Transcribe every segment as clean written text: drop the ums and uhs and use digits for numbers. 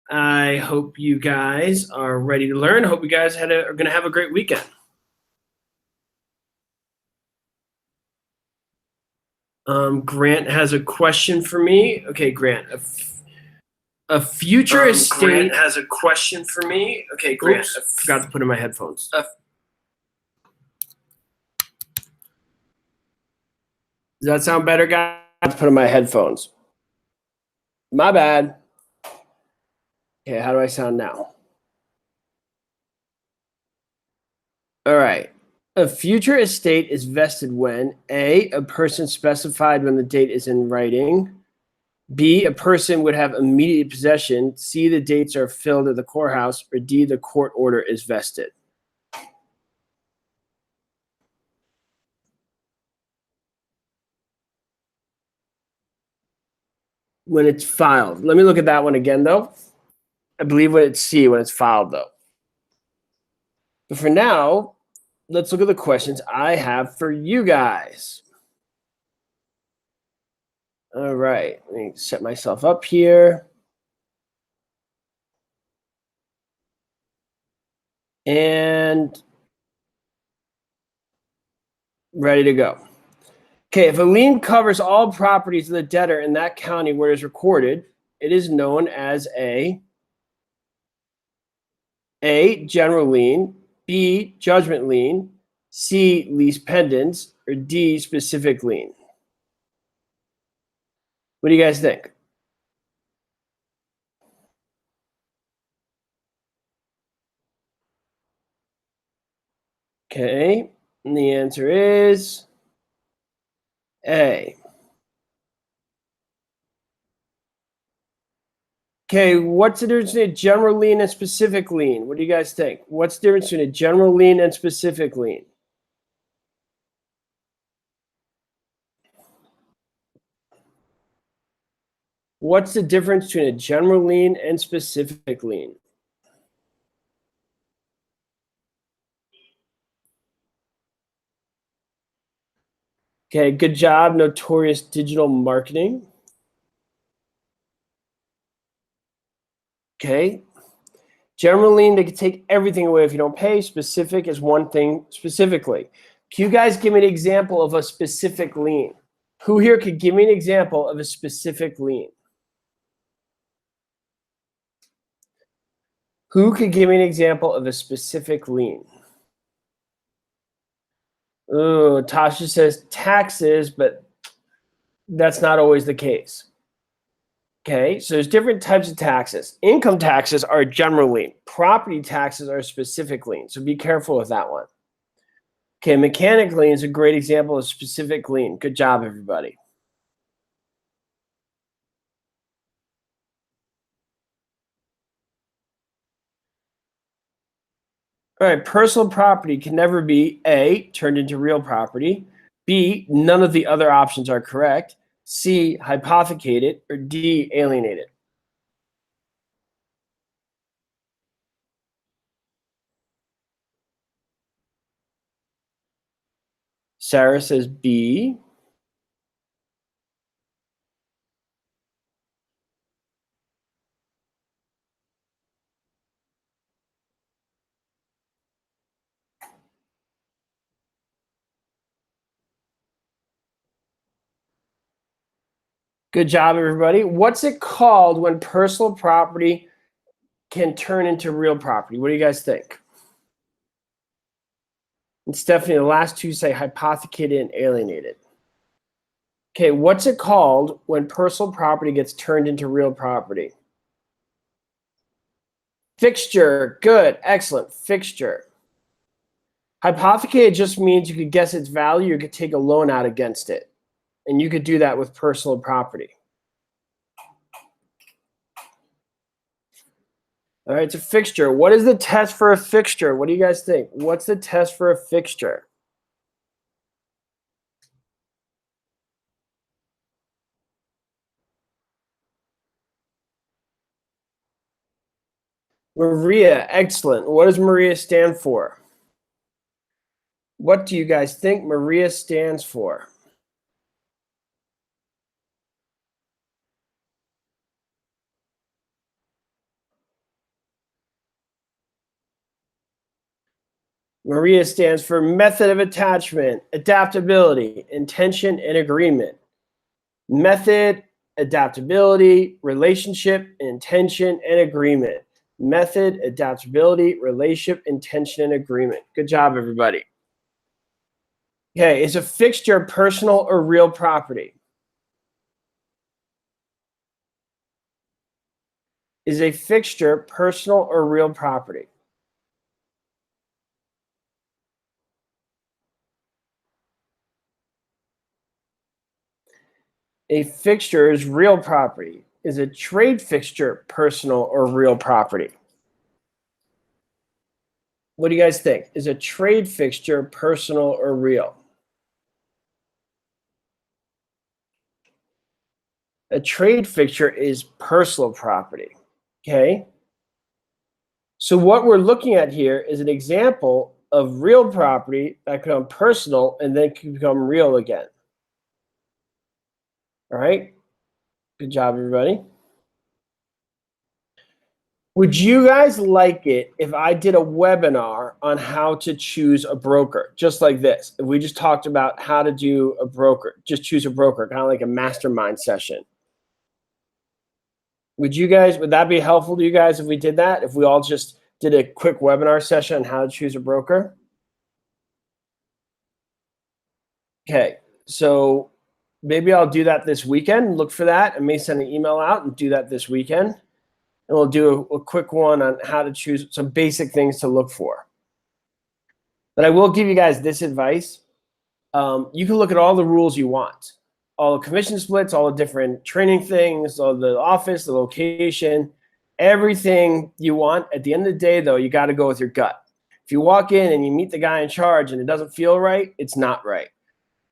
I hope you guys are ready to learn. I hope you guys are going to have a great weekend. Grant has a question for me. Okay, Grant. A future estate. Grant has a question for me. Okay, Grant. Oops, I forgot to put in my headphones. Does that sound better, guys? I have to put in my headphones. My bad. Okay, how do I sound now? All right. A future estate is vested when A, a person specified when the date is in writing, B, a person would have immediate possession, C, the dates are filled at the courthouse, or D, the court order is vested. When it's filed. Let me look at that one again, though. I believe when it's C, when it's filed, though. But for now, let's look at the questions I have for you guys. All right, let me set myself up here. And ready to go. Okay, if a lien covers all properties of the debtor in that county where it is recorded, it is known as A, general lien, B, judgment lien, C, lease pendants, or D, specific lien. What do you guys think? Okay, and the answer is A. Okay, what's the difference between a general lien and specific lien? What do you guys think? What's the difference between a general lien and specific lien? What's the difference between a general lien and specific lien? Okay, good job, Notorious Digital Marketing. Okay. General lien, they can take everything away if you don't pay. Specific is one thing specifically. Can you guys give me an example of a specific lien? Who here could give me an example of a specific lien? Who could give me an example of a specific lien? Oh, Tasha says taxes, but that's not always the case. Okay, so there's different types of taxes. Income taxes are general lien. Property taxes are specific lien. So be careful with that one. Okay, mechanic lien is a great example of specific lien. Good job, everybody. All right, personal property can never be A, turned into real property, B, none of the other options are correct, C, hypothecated, or D, alienated. Sarah says B. Good job, everybody. What's it called when personal property can turn into real property? What do you guys think? And Stephanie, the last two say hypothecated and alienated. Okay, what's it called when personal property gets turned into real property? Fixture. Good. Excellent. Fixture. Hypothecated just means you could guess its value, you could take a loan out against it. And you could do that with personal property. All right, it's a fixture. What is the test for a fixture? What do you guys think? What's the test for a fixture? Maria, excellent. What does Maria stand for? What do you guys think Maria stands for? Maria stands for method of attachment, adaptability, intention, and agreement. Method, adaptability, relationship, intention, and agreement. Method, adaptability, relationship, intention, and agreement. Good job, everybody. Okay, is a fixture personal or real property? Is a fixture personal or real property? A fixture is real property. Is a trade fixture personal or real property? What do you guys think? Is a trade fixture personal or real? A trade fixture is personal property. Okay. So what we're looking at here is an example of real property that can become personal and then can become real again. All right. Good job, everybody. Would you guys like it if I did a webinar on how to choose a broker, just like this? If we just talked about how to do a broker, just choose a broker, kind of like a mastermind session. Would that be helpful to you guys if we did that? If we all just did a quick webinar session on how to choose a broker? Okay, so maybe I'll do that this weekend. Look for that. I may send an email out and do that this weekend. And we'll do a quick one on how to choose some basic things to look for. But I will give you guys this advice. You can look at all the rules you want. All the commission splits, all the different training things, all the office, the location, everything you want. At the end of the day, though, you got to go with your gut. If you walk in and you meet the guy in charge and it doesn't feel right, it's not right.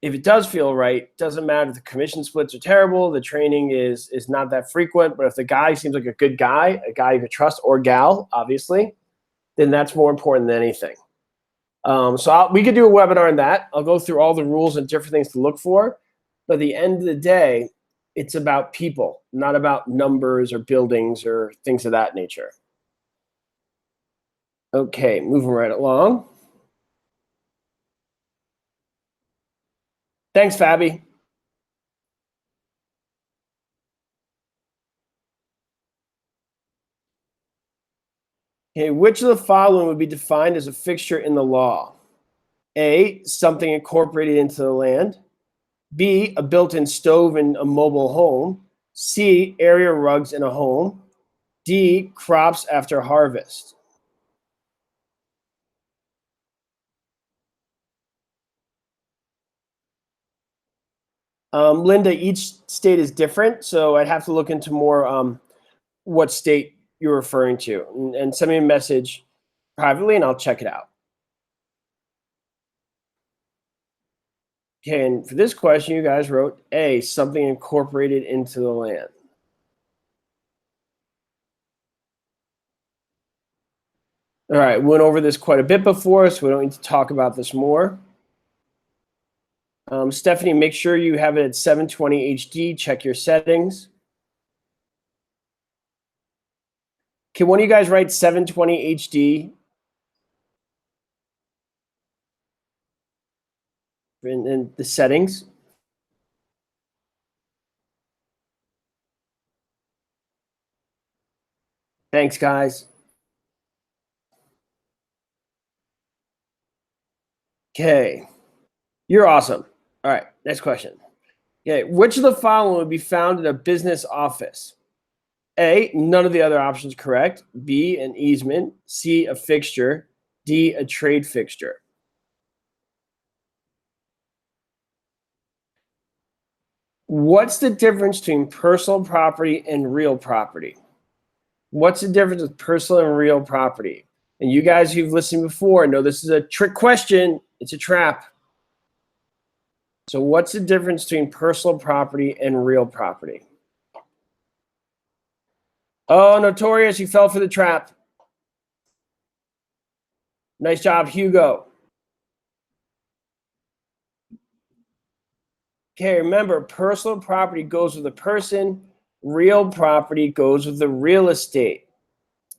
If it does feel right, doesn't matter if the commission splits are terrible, the training is not that frequent, but if the guy seems like a good guy, a guy you can trust, or gal, obviously, then that's more important than anything. We could do a webinar on that. I'll go through all the rules and different things to look for. But at the end of the day, it's about people, not about numbers or buildings or things of that nature. Okay, moving right along. Thanks, Fabi. Okay, which of the following would be defined as a fixture in the law? A, something incorporated into the land. B, a built-in stove in a mobile home. C, area rugs in a home. D, crops after harvest. Linda, each state is different, so I'd have to look into more what state you're referring to, and send me a message privately, and I'll check it out. Okay, and for this question, you guys wrote A, something incorporated into the land. All right, we went over this quite a bit before, so we don't need to talk about this more. Stephanie, make sure you have it at 720 HD. Check your settings. Can one of you guys write 720 HD in the settings? Thanks, guys. Okay, you're awesome. All right, next question. Okay, which of the following would be found in a business office? A, none of the other options correct. B, an easement. C, a fixture. D, a trade fixture. What's the difference between personal property and real property? What's the difference with personal and real property? And you guys who've listened before know this is a trick question. It's a trap. So what's the difference between personal property and real property? Oh, Notorious, you fell for the trap. Nice job, Hugo. Okay, remember, personal property goes with the person. Real property goes with the real estate.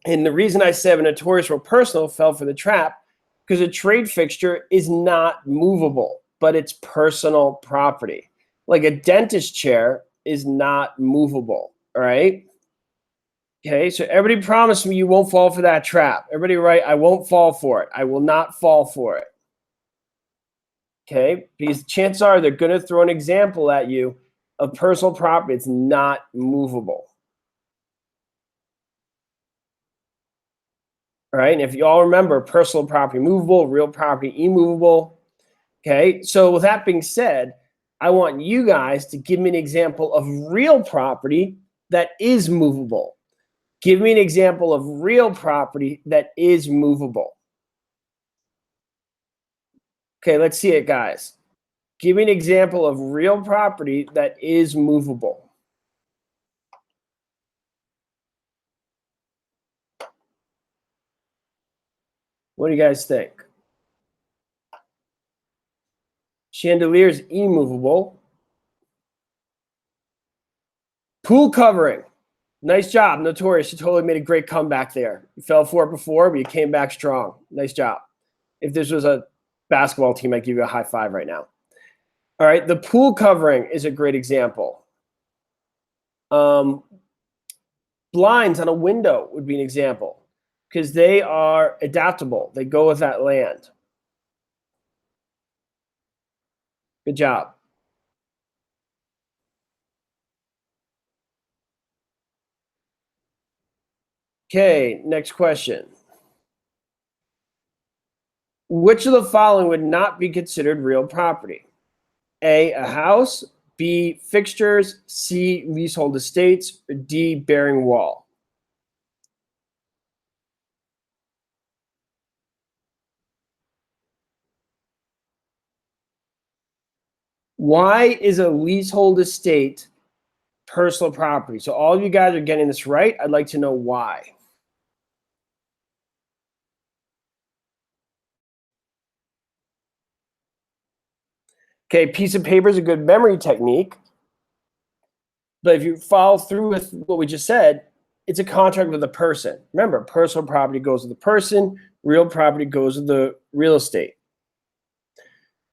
And the reason I said Notorious wrote personal fell for the trap because a trade fixture is not movable, but it's personal property. Like a dentist chair is not movable, all right? Okay, so everybody promise me you won't fall for that trap. Everybody write, I won't fall for it. I will not fall for it. Okay, because chances are they're going to throw an example at you of personal property. It's not movable. All right, and if you all remember, personal property movable, real property immovable. Okay, so with that being said, I want you guys to give me an example of real property that is movable. Give me an example of real property that is movable. Okay, let's see it, guys. Give me an example of real property that is movable. What do you guys think? Chandelier is immovable. Pool covering. Nice job, Notorious. You totally made a great comeback there. You fell for it before, but you came back strong. Nice job. If this was a basketball team, I'd give you a high five right now. All right, the pool covering is a great example. Blinds on a window would be an example because they are adaptable. They go with that land. Good job. Okay, next question. Which of the following would not be considered real property? A house, B, fixtures, C, leasehold estates, or D, bearing wall? Why is a leasehold estate personal property? So all of you guys are getting this right. I'd like to know why. Okay, piece of paper is a good memory technique. But if you follow through with what we just said, it's a contract with a person. Remember, personal property goes with the person, real property goes with the real estate.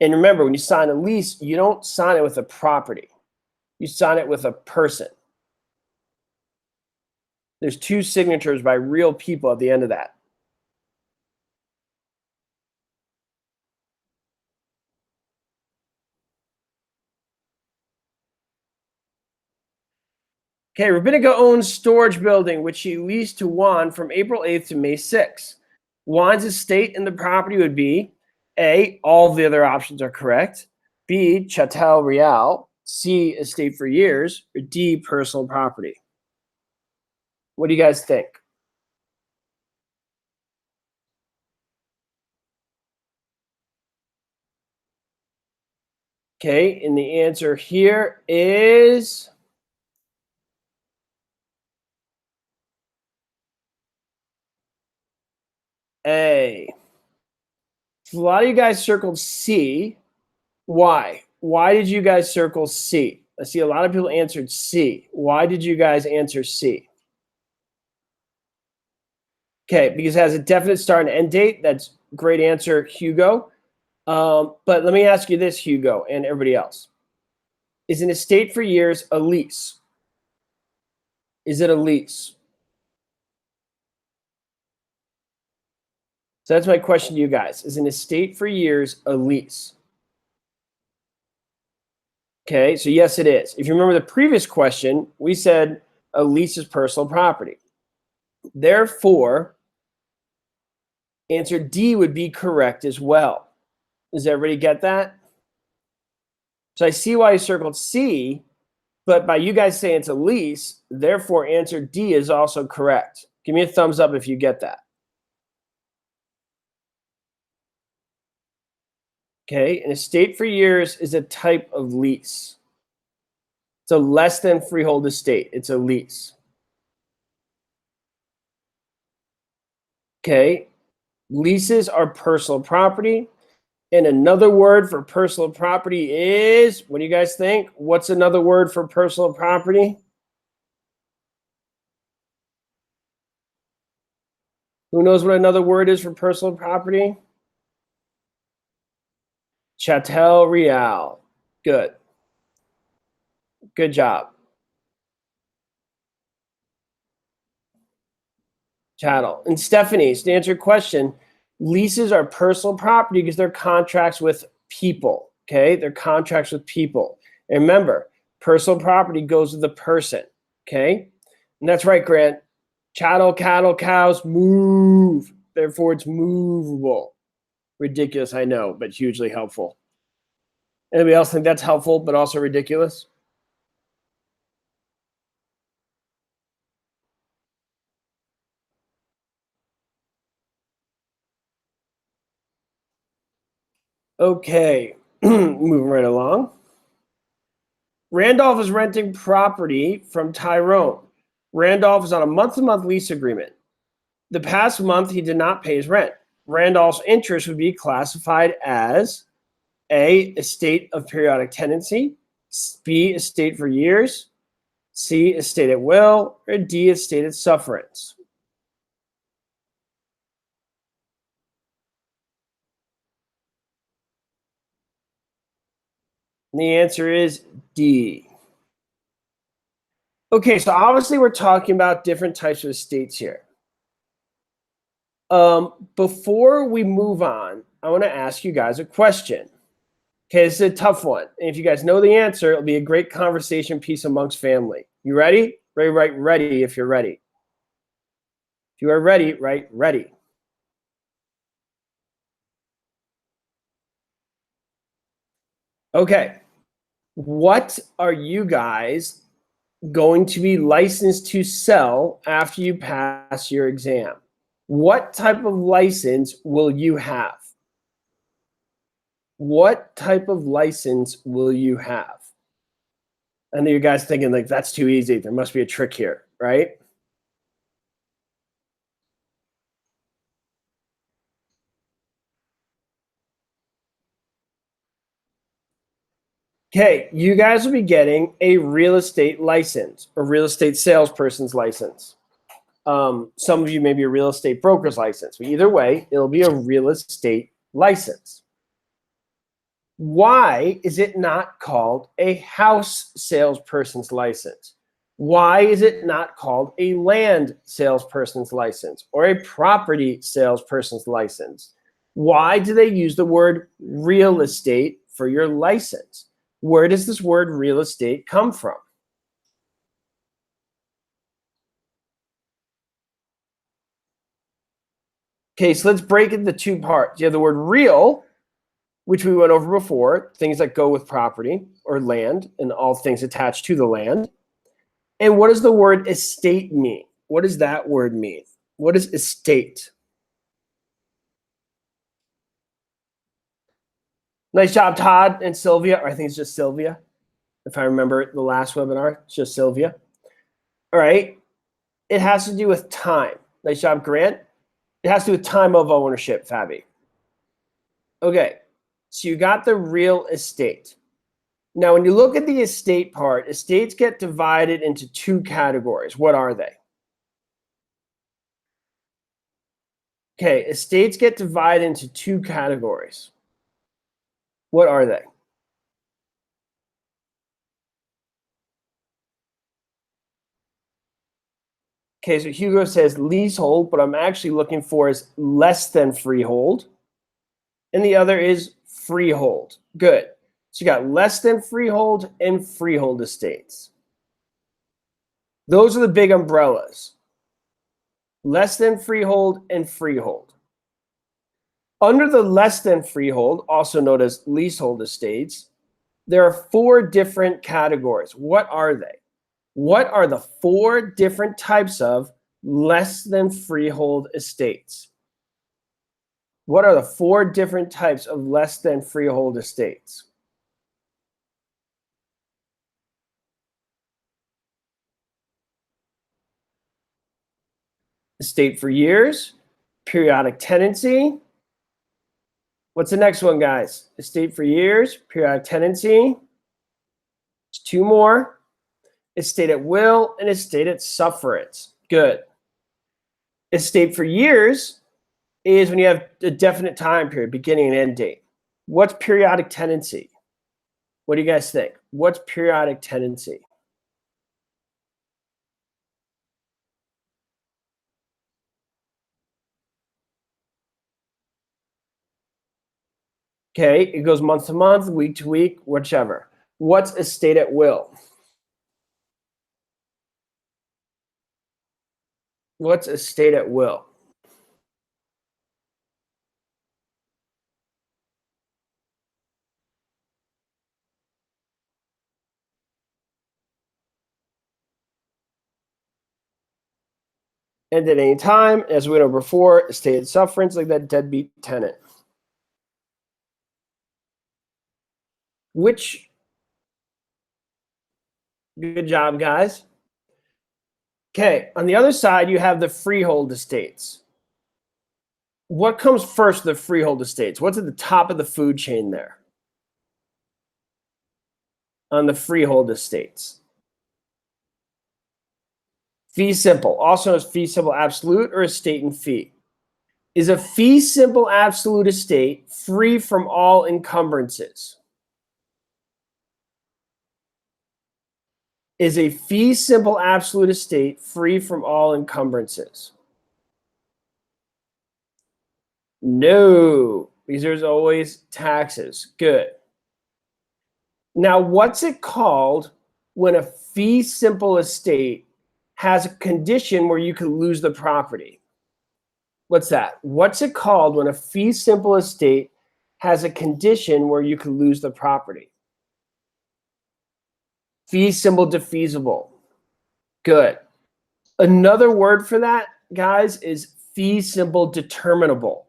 And remember, when you sign a lease, you don't sign it with a property. You sign it with a person. There's two signatures by real people at the end of that. Okay, Rabbinica owns storage building, which he leased to Juan from April 8th to May 6th. Juan's estate in the property would be A, all the other options are correct, B, Chattel Real, C, estate for years, or D, personal property. What do you guys think? Okay, and the answer here is A. So a lot of you guys circled C. Why? Why did you guys circle C? I see a lot of people answered C. Why did you guys answer C? Okay, because it has a definite start and end date. That's great answer, Hugo. But let me ask you this, Hugo, and everybody else. Is an estate for years a lease? Is it a lease? So that's my question to you guys. Is an estate for years a lease? Okay, so yes, it is. If you remember the previous question, we said a lease is personal property. Therefore, answer D would be correct as well. Does everybody get that? So I see why you circled C, but by you guys saying it's a lease, therefore answer D is also correct. Give me a thumbs up if you get that. Okay, an estate for years is a type of lease. It's a less than freehold estate. It's a lease. Okay, leases are personal property. And another word for personal property is, what do you guys think? What's another word for personal property? Who knows what another word is for personal property? Chattel Real. Good. Good job. Chattel. And Stephanie, to answer your question, leases are personal property because they're contracts with people. Okay, they're contracts with people. And remember, personal property goes with the person. Okay, and that's right, Grant. Chattel, cattle, cows move. Therefore, it's movable. Ridiculous, I know, but hugely helpful. Anybody else think that's helpful, but also ridiculous? Okay, moving right along. Randolph is renting property from Tyrone. Randolph is on a month-to-month lease agreement. The past month, he did not pay his rent. Randolph's interest would be classified as A, estate of periodic tenancy, B, estate for years, C, estate at will, or D, estate at sufferance. And the answer is D. Okay, so obviously we're talking about different types of estates here. Before we move on, I want to ask you guys a question. Okay, this is a tough one. And if you guys know the answer, it'll be a great conversation piece amongst family. You ready? Ready if you're ready. If you are ready, write ready. Okay. What are you guys going to be licensed to sell after you pass your exam? What type of license will you have? What type of license will you have? I know you guys thinking like that's too easy. There must be a trick here, right? Okay, you guys will be getting a real estate license, a real estate salesperson's license. Some of you may be a real estate broker's license, but either way, it'll be a real estate license. Why is it not called a house salesperson's license? Why is it not called a land salesperson's license or a property salesperson's license? Why do they use the word real estate for your license? Where does this word real estate come from? Okay, so let's break it into two parts. You have the word real, which we went over before, things that go with property or land and all things attached to the land. And what does the word estate mean? What does that word mean? What is estate? Nice job, Todd and Sylvia, or I think it's just Sylvia. If I remember the last webinar, it's just Sylvia. All right. It has to do with time. Nice job, Grant. It has to do with time of ownership, Fabi. Okay. So you got the real estate. Now, when you look at the estate part, estates get divided into two categories. What are they? Okay, estates get divided into two categories. What are they? Okay, so Hugo says leasehold, but I'm actually looking for is less than freehold. And the other is freehold. Good. So you got less than freehold and freehold estates. Those are the big umbrellas. Less than freehold and freehold. Under the less than freehold, also known as leasehold estates, there are four different categories. What are they? What are the four different types of less than freehold estates? What are the four different types of less than freehold estates? Estate for years, periodic tenancy. What's the next one, guys? Estate for years, periodic tenancy. There's two more. Estate at will and estate at sufferance. Good. Estate for years is when you have a definite time period, beginning and end date. What's periodic tenancy? What do you guys think? What's periodic tenancy? Okay, it goes month to month, week to week, whichever. What's estate at will? What's estate at will? End at any time, as we went over before, estate at sufferance, like that deadbeat tenant. Which, good job, guys. Okay, on the other side, you have the freehold estates. What comes first, the freehold estates? What's at the top of the food chain there? On the freehold estates. Fee simple, also known as fee simple absolute or estate and fee. Is a fee simple absolute estate free from all encumbrances? Is a fee simple absolute estate free from all encumbrances? No, because there's always taxes. Good. Now, what's it called when a fee simple estate has a condition where you could lose the property? What's that? What's it called when a fee simple estate has a condition where you could lose the property? Fee simple defeasible. Good. Another word for that, guys, is fee simple determinable.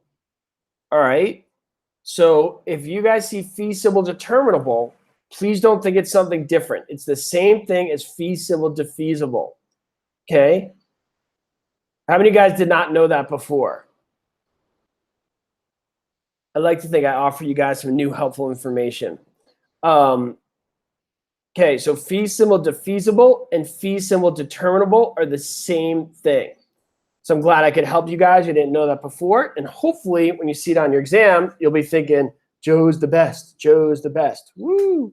All right. So if you guys see fee simple determinable, please don't think it's something different. It's the same thing as fee simple defeasible. Okay. How many guys did not know that before? I'd like to think I offer you guys some new helpful information. Okay, so fee simple defeasible and fee simple determinable are the same thing. So I'm glad I could help you guys. You didn't know that before. And hopefully when you see it on your exam, you'll be thinking, Joe's the best. Joe's the best. Woo.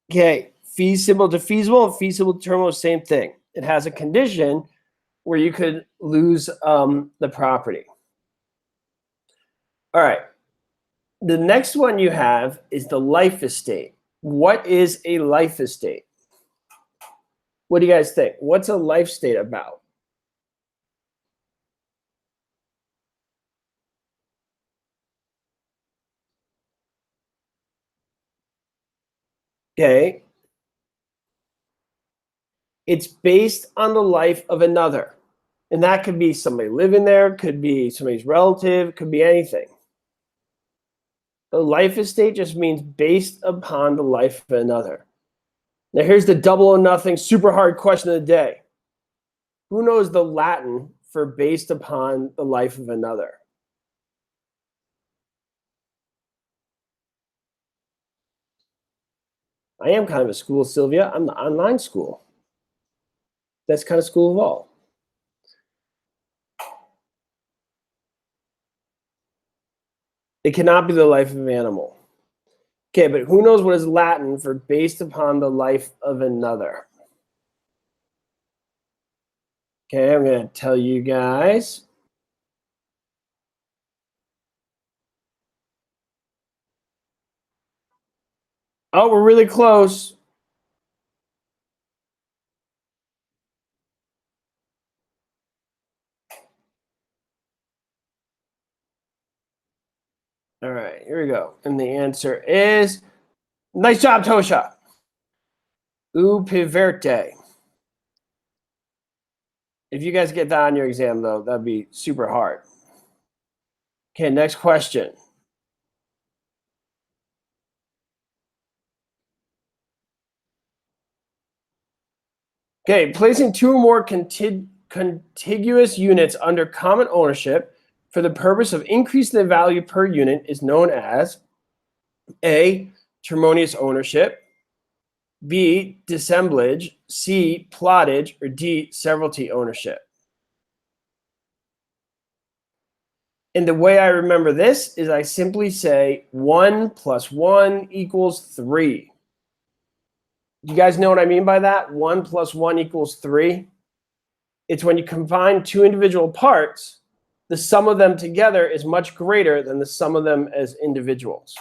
Okay, fee simple defeasible and fee simple determinable, same thing. It has a condition where you could lose the property. All right. The next one you have is the life estate. What is a life estate? What do you guys think? What's a life estate about? Okay. It's based on the life of another. And that could be somebody living there, could be somebody's relative, could be anything. A life estate just means based upon the life of another. Now here's the double or nothing super hard question of the day. Who knows the Latin for based upon the life of another? I am kind of a school, Sylvia. I'm the online school. Best kind of school of all. It cannot be the life of an animal. Okay, but who knows what is Latin for based upon the life of another? Okay, I'm going to tell you guys. Oh, we're really close. All right, here we go. And the answer is, nice job, Tosha. Upiverte. If you guys get that on your exam, though, that'd be super hard. Okay, next question. Okay, placing two or more contiguous units under common ownership for the purpose of increasing the value per unit is known as A, termonious ownership, B, dissemblage, C, plottage, or D, severalty ownership. And the way I remember this is I simply say 1 plus 1 equals 3. Do you guys know what I mean by that? 1 plus 1 equals 3. It's when you combine two individual parts, the sum of them together is much greater than the sum of them as individuals.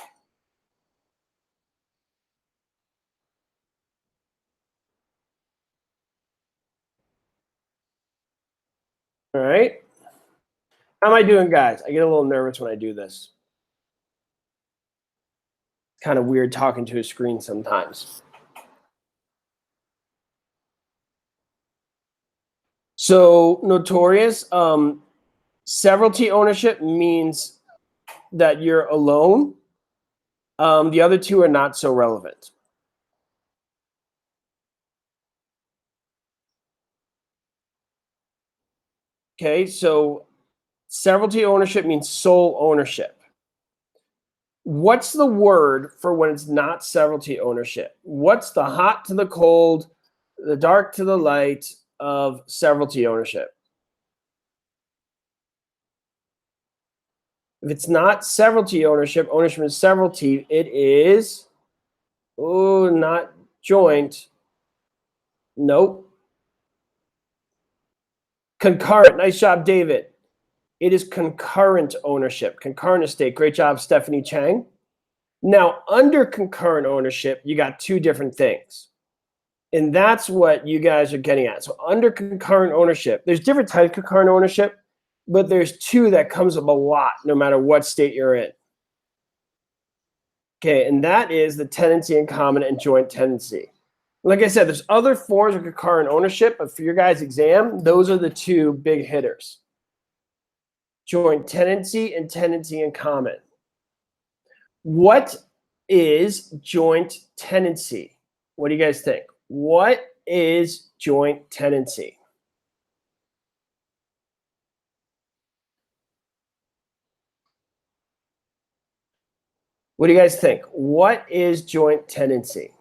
All right. How am I doing, guys? I get a little nervous when I do this. Kind of weird talking to a screen sometimes. So notorious. Severalty ownership means that you're alone. The other two are not so relevant. Okay, so severalty ownership means sole ownership. What's the word for when it's not severalty ownership? What's the hot to the cold, the dark to the light of severalty ownership? If it's not severalty ownership, ownership is severalty, it is, oh, not joint. Nope. Concurrent. Nice job, David. It is concurrent ownership, concurrent estate. Great job, Stephanie Chang. Now, under concurrent ownership, you got two different things. And that's what you guys are getting at. So under concurrent ownership, there's different types of concurrent ownership, but there's two that comes up a lot no matter what state you're in. Okay, and that is the tenancy in common and joint tenancy. Like I said, there's other forms of concurrent ownership, but for your guys' exam, those are the two big hitters. Joint tenancy and tenancy in common. What is joint tenancy? What do you guys think? What is joint tenancy? What do you guys think? What is joint tenancy?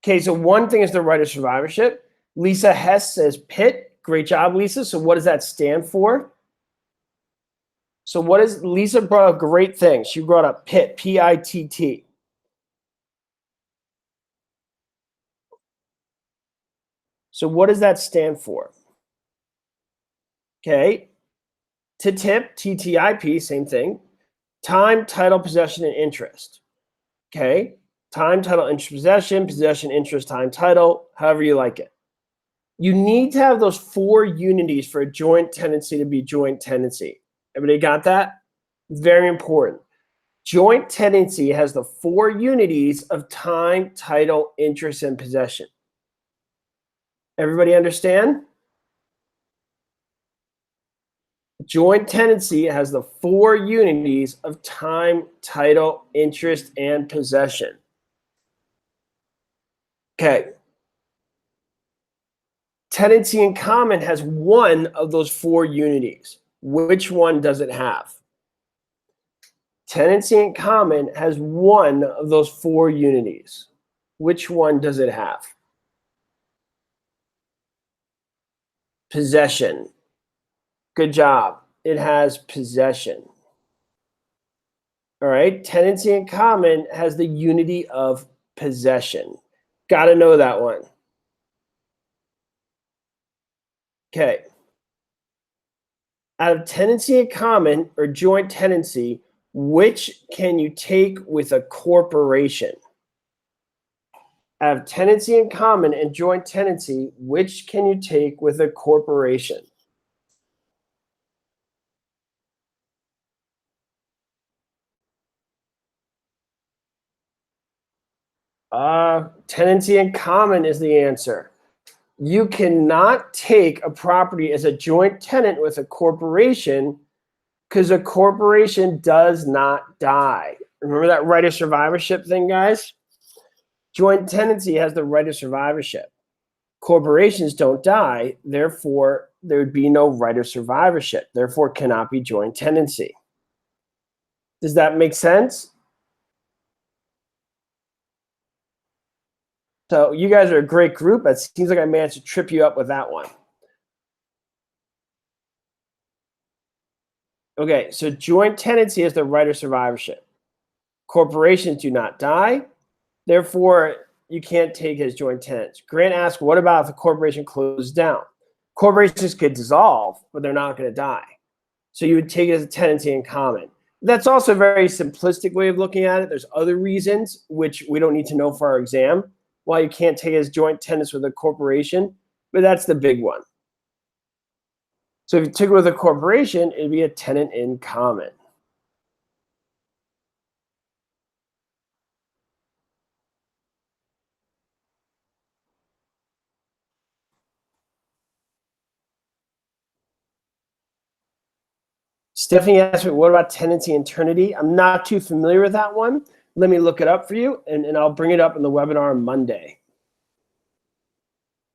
Okay, so one thing is the right of survivorship. Lisa Hess says PIT. Great job, Lisa. So what does that stand for? So what is, Lisa brought up a great thing. She brought up PIT, P-I-T-T. So what does that stand for? Okay, TTIP, T-T-I-P, same thing. Time, title, possession, and interest. Okay, time, title, interest, possession, possession, interest, time, title, however you like it. You need to have those four unities for a joint tenancy to be joint tenancy. Everybody got that? Very important. Joint tenancy has the four unities of time, title, interest, and possession. Everybody understand? Joint tenancy has the four unities of time, title, interest, and possession. Okay. Tenancy in common has one of those four unities. Which one does it have? Tenancy in common has one of those four unities. Which one does it have? Possession. Good job. It has possession. All right. Tenancy in common has the unity of possession. Got to know that one. Okay. Out of tenancy in common or joint tenancy, which can you take with a corporation? Out of tenancy in common and joint tenancy, which can you take with a corporation? Tenancy in common is the answer. You cannot take a property as a joint tenant with a corporation because a corporation does not die. Remember that right of survivorship thing, guys? Joint tenancy has the right of survivorship. Corporations don't die, therefore there would be no right of survivorship, therefore cannot be joint tenancy. Does that make sense? So you guys are a great group. It seems like I managed to trip you up with that one. Okay, so joint tenancy is the right of survivorship. Corporations do not die. Therefore, you can't take as joint tenants. Grant asks, what about if the corporation closes down? Corporations could dissolve, but they're not going to die. So you would take it as a tenancy in common. That's also a very simplistic way of looking at it. There's other reasons, which we don't need to know for our exam, why you can't take it as joint tenants with a corporation, but that's the big one. So if you took it with a corporation, it'd be a tenant in common. Stephanie asked me, what about tenancy eternity? I'm not too familiar with that one. Let me look it up for you, and I'll bring it up in the webinar on Monday.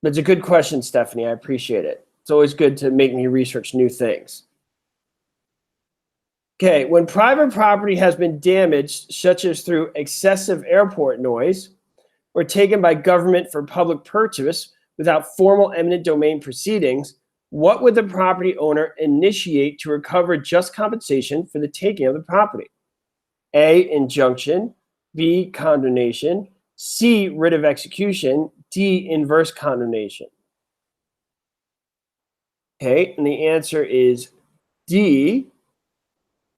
That's a good question, Stephanie. I appreciate it. It's always good to make me research new things. Okay, when private property has been damaged, such as through excessive airport noise, or taken by government for public purchase without formal eminent domain proceedings, what would the property owner initiate to recover just compensation for the taking of the property? A, injunction, B, condemnation, C, writ of execution, D, inverse condemnation. Okay, and the answer is D.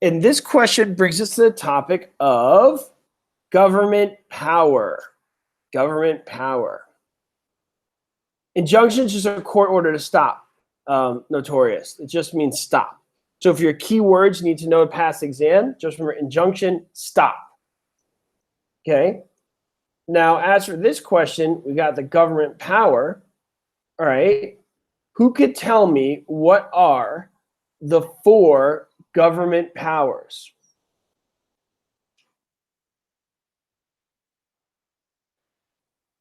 And this question brings us to the topic of government power. Government power. Injunction is just a court order to stop. Notorious. It just means stop. So if your keywords you need to know to pass the exam, just remember injunction, stop. Okay. Now, as for this question, we got the government power. All right. Who could tell me what are the 4 government powers?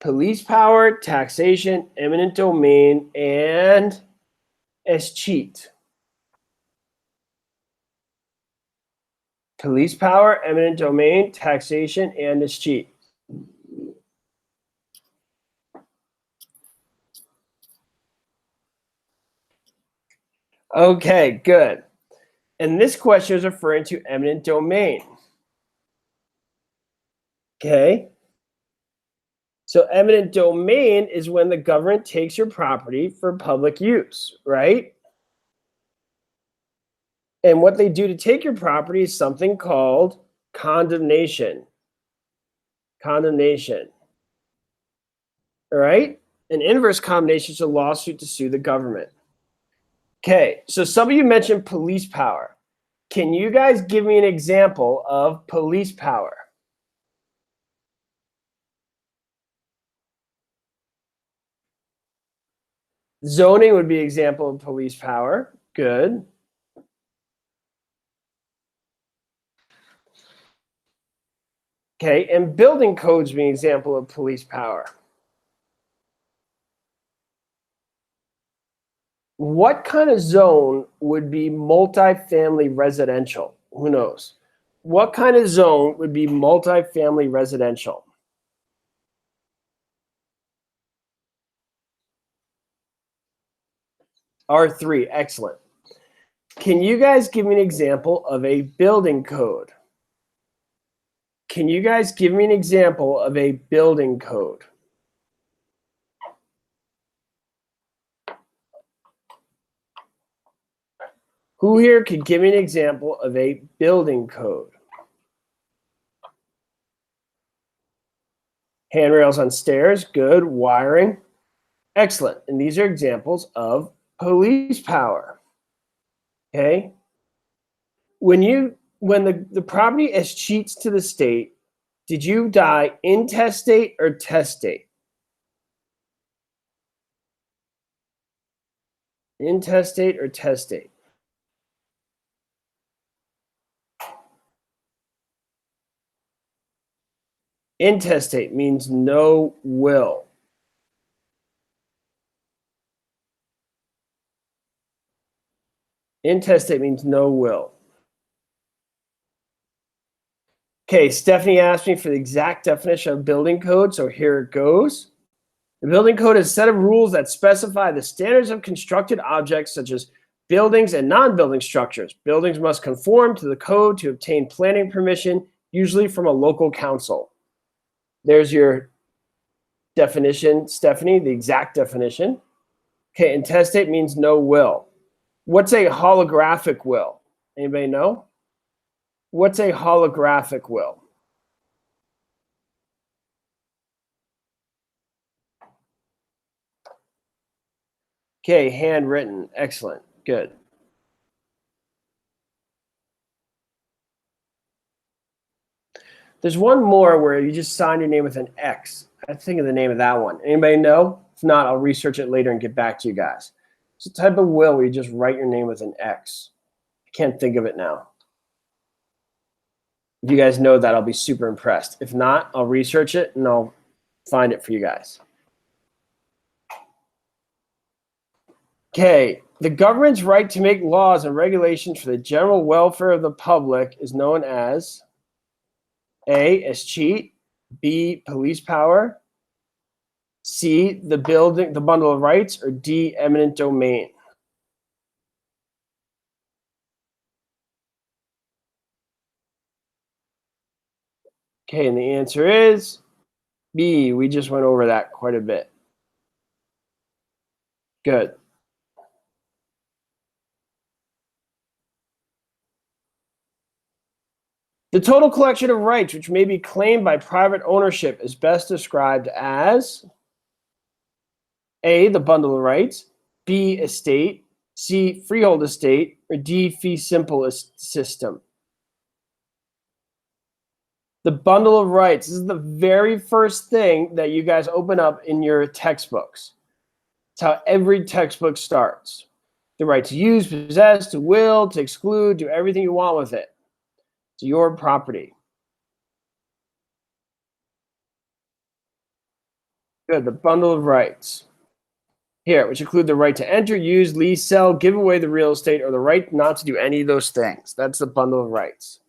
Police power, taxation, eminent domain, and escheat. Police power, eminent domain, taxation, and escheat. Okay, good. And this question is referring to eminent domain. Okay. So eminent domain is when the government takes your property for public use, right? And what they do to take your property is something called condemnation. Condemnation. All right? An inverse condemnation is a lawsuit to sue the government. Okay, so some of you mentioned police power. Can you guys give me an example of police power? Zoning would be an example of police power. Good. Okay, and building codes would be an example of police power. What kind of zone would be multifamily residential? Who knows? What kind of zone would be multifamily residential? R3, excellent. Can you guys give me an example of a building code? Can you guys give me an example of a building code? Who here could give me an example of a building code? Handrails on stairs, good. Wiring, excellent. And these are examples of police power. Okay. When the property escheats to the state, did you die intestate or testate? Intestate or testate? Intestate means no will. Intestate means no will. Okay, Stephanie asked me for the exact definition of building code, so here it goes. The building code is a set of rules that specify the standards of constructed objects such as Buildings and non-building structures. Buildings must conform to the code to obtain planning permission, usually from a local council. There's your definition, Stephanie, the exact definition. Okay, intestate means no will. What's a holographic will? Anybody know? What's a holographic will? Okay, handwritten. Excellent. Good. There's one more where you just sign your name with an X. I think of the name of that one. Anybody know? If not, I'll research it later and get back to you guys. It's a type of will where you just write your name with an X. I can't think of it now. If you guys know that, I'll be super impressed. If not, I'll research it and I'll find it for you guys. Okay, the government's right to make laws and regulations for the general welfare of the public is known as A, escheat, B, police power, C, the bundle of rights, or D, eminent domain. Okay, and the answer is B. We just went over that quite a bit. Good. The total collection of rights which may be claimed by private ownership is best described as A, the bundle of rights, B, estate, C, freehold estate, or D, fee simple system. The bundle of rights. This is the very first thing that you guys open up in your textbooks. It's how every textbook starts. The right to use, possess, to will, to exclude, do everything you want with it. It's your property. Good, the bundle of rights. Here, which include the right to enter, use, lease, sell, give away the real estate, or the right not to do any of those things. That's the bundle of rights.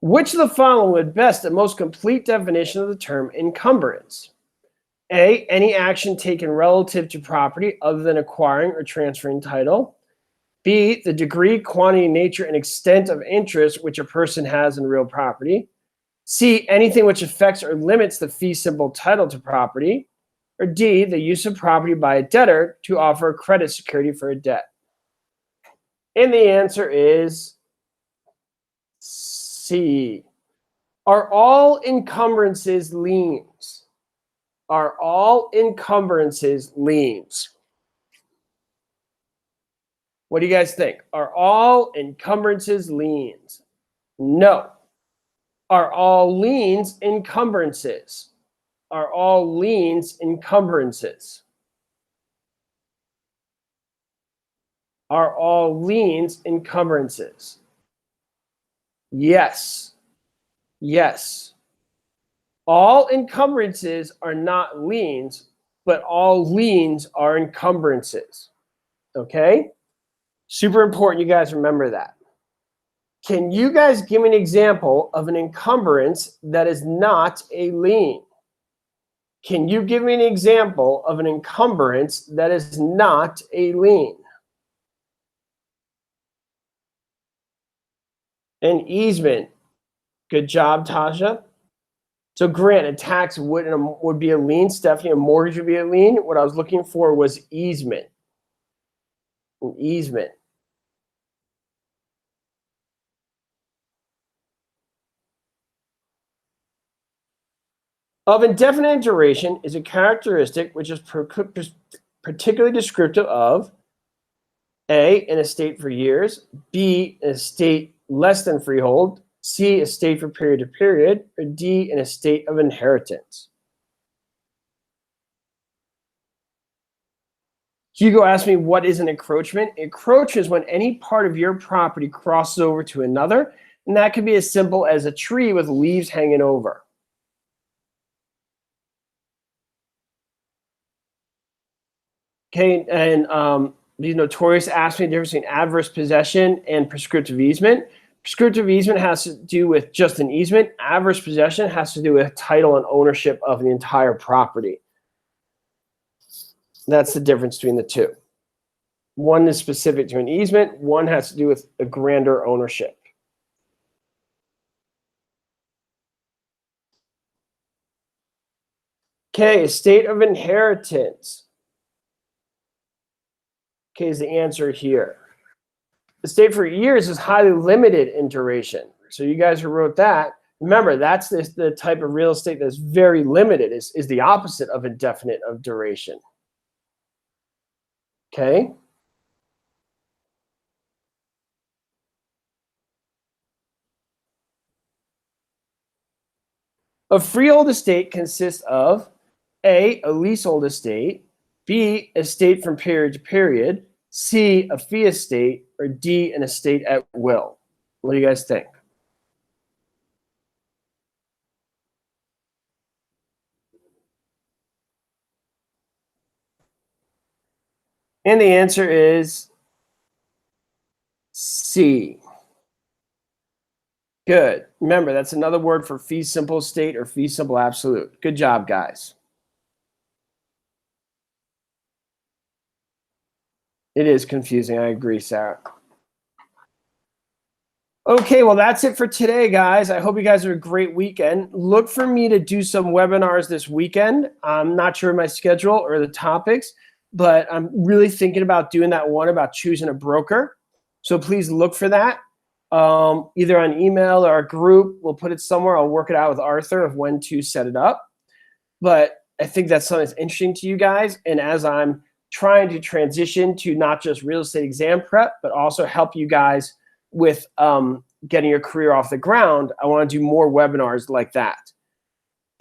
Which of the following would best and most complete definition of the term encumbrance? A, any action taken relative to property other than acquiring or transferring title. B, the degree, quantity, nature, and extent of interest which a person has in real property. C, anything which affects or limits the fee simple title to property. Or D, the use of property by a debtor to offer credit security for a debt. And the answer is C. Are all encumbrances liens? Are all encumbrances liens? What do you guys think? Are all encumbrances liens? No. Are all liens encumbrances? Are all liens encumbrances? Are all liens encumbrances? Yes. Yes. All encumbrances are not liens, but all liens are encumbrances. Okay? Super important you guys remember that. Can you guys give me an example of an encumbrance that is not a lien? Can you give me an example of an encumbrance that is not a lien? An easement. Good job, Tasha. So Grant, a tax would be a lien. Stephanie, a mortgage would be a lien. What I was looking for was easement. An easement. Of indefinite duration is a characteristic which is particularly descriptive of A, an estate for years, B, an estate less than freehold, C, estate for period to period, or D, an estate of inheritance. Hugo asked me, what is an encroachment? Encroachment is when any part of your property crosses over to another, and that can be as simple as a tree with leaves hanging over. Okay, and these notorious asked me the difference between adverse possession and prescriptive easement. Prescriptive easement has to do with just an easement. Adverse possession has to do with title and ownership of the entire property. That's the difference between the two. One is specific to an easement. One has to do with a grander ownership. Okay, estate of inheritance. Okay, is the answer here. Estate for years is highly limited in duration. So you guys who wrote that, remember that's the type of real estate that's very limited, is the opposite of indefinite of duration. Okay. A freehold estate consists of A, a leasehold estate, B, estate from period to period, C, a fee estate, or D, an estate at will. What do you guys think? And the answer is C. Good. Remember, that's another word for fee simple estate or fee simple absolute. Good job, guys. It is confusing. I agree, Sarah. Okay, well, that's it for today, guys. I hope you guys have a great weekend. Look for me to do some webinars this weekend. I'm not sure my schedule or the topics, but I'm really thinking about doing that one about choosing a broker. So please look for that, either on email or a group. We'll put it somewhere. I'll work it out with Arthur of when to set it up. But I think that's something that's interesting to you guys. And as I'm trying to transition to not just real estate exam prep, but also help you guys with getting your career off the ground, I want to do more webinars like that.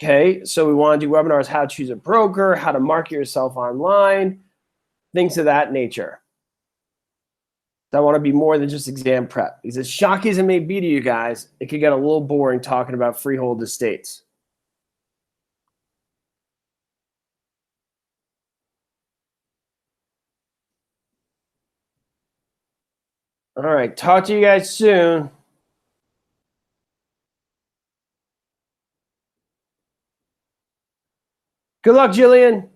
Okay, so we want to do webinars, how to choose a broker, how to market yourself online, things of that nature. I want to be more than just exam prep. Because as shocking as it may be to you guys, it could get a little boring talking about freehold estates. All right, talk to you guys soon. Good luck, Jillian.